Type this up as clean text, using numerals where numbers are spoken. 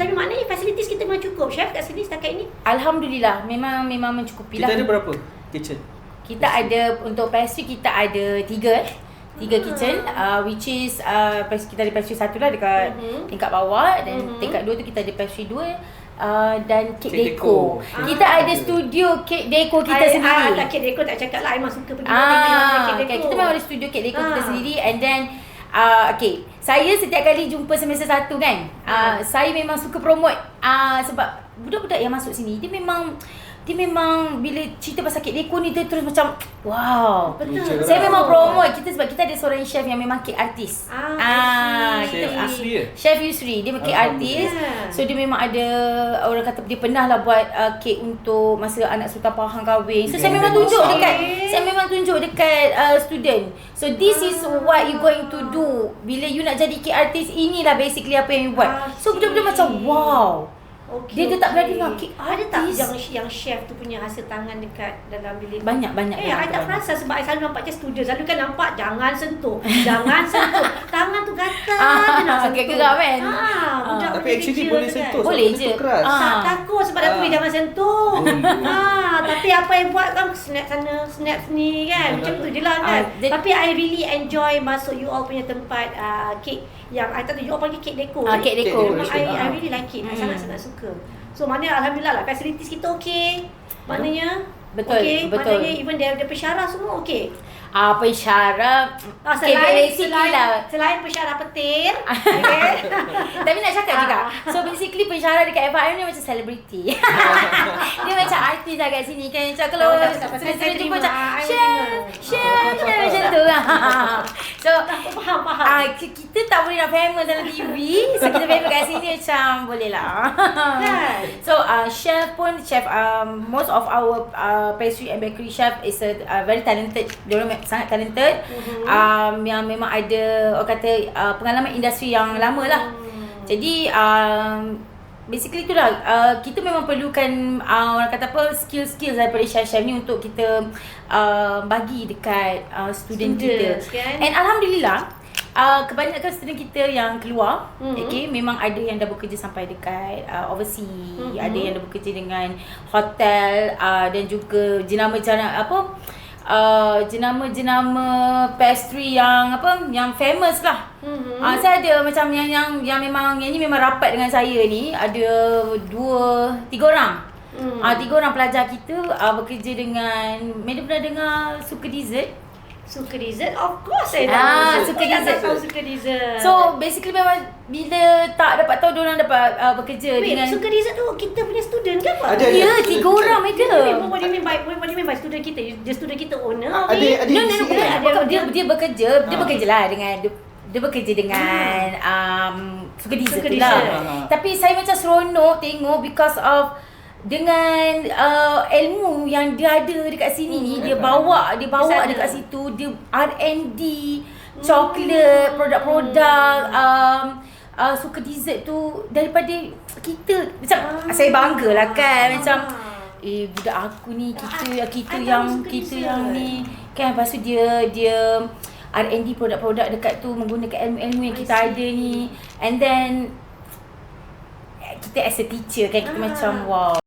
Tapi maknanya facilities kita memang cukup, chef, kat sini setakat ini? Alhamdulillah, memang mencukupi lah. Kita ada berapa kitchen? Kita ada untuk pastry kita ada 3 kitchen, which is kita ada pastry 1 lah dekat tingkat bawah, dan tingkat 2 tu kita ada pastry 2 dan cake deco. Kita ada studio cake deco kita sendiri. Cake deco tak cakap lah, I memang suka pergi cake deco. Kita memang ada studio cake deco kita sendiri, and then okay, saya setiap kali jumpa semester 1 kan, saya memang suka promote sebab budak-budak yang masuk sini dia memang bila cerita pasal cake deco ni dia terus macam wow. Betul. Saya memang promote kita sebab kita ada seorang chef yang memang cake artist. Chef Yusri ya? Chef Yusri, dia cake artist. So dia memang ada, orang kata dia pernah lah buat cake untuk masa anak Sultan Pahang kahwin. So saya memang tunjuk dekat student. So this is what you going to do bila you nak jadi cake artist. Inilah basically apa yang you buat. So budak-budak macam wow. Dia tak berani nak cake Ada tak artist. yang chef tu punya hasil tangan dekat dalam bilik? Banyak. I tak perasan sebab I selalu nampak je student. Selalu kan nampak jangan sentuh. Tangan tu gatal je nak sentuh. Geram kan? Budak Tapi actually boleh sentuh. Boleh sebab je. sentuh keras. Tak takut sebab dah tulis jangan sentuh. Tapi apa yang buat kan snap sana, snap sini kan. Macam tu je lah kan. Tapi I really enjoy masuk you all punya tempat cake yang I tak tahu you all panggil cake deco. Cake deco. I really like it. I sangat-sangat suka. So maknanya alhamdulillah lah facilities kita okey. Maknanya Betul. Maknanya even dia pensyarah semua okey. Pensyarah Selain pensyarah petir. Okay. Tapi nak cakap juga, so basically pensyarah dekat FIM ni macam celebrity. Dia macam artis lah kat sini kan. Macam kalau saya jumpa macam chef macam tu. So faham. kita tak boleh nak famous dalam TV. So kita famous kat sini macam boleh lah. So chef, most of our pastry and bakery chef is a very talented. Diorang sangat talented, yang memang ada orang kata pengalaman industri yang lama lah. Jadi basically itulah, kita memang perlukan orang kata apa, skill daripada chef-chef ni untuk kita bagi dekat student kita kan? And alhamdulillah kebanyakan student kita yang keluar, okay, memang ada yang dah bekerja sampai dekat overseas, ada yang dah bekerja dengan hotel, dan juga jenama pastry yang famous lah. Saya ada macam yang memang yang ni memang rapat dengan saya ni, ada 3 orang. 3 orang pelajar kita bekerja dengan, Madam pernah dengar Suka Dessert? Suka Dessert? Of course saya tahu. Suka Dessert. So basically memang bila tak dapat tahu diorang dapat bekerja dengan Suka Dessert tu kita punya student ke apa? Ada. Ya, 3 orang ada. What do you mean by student kita? The student kita owner? Ada. Dia bekerja lah dengan dia bekerja dengan Suka Dessert tu lah. Tapi saya macam seronok tengok because of dengan ilmu yang dia ada dekat sini ni, dia bawa dekat situ, dia R&D coklat, produk-produk Suka Dessert tu daripada kita. Macam saya banggalah kan, macam budak aku ni, kita yang ni kan. Lepas tu dia R&D produk-produk dekat tu menggunakan ilmu-ilmu yang kita ada ni, and then kita as a teacher kan, kita macam wow.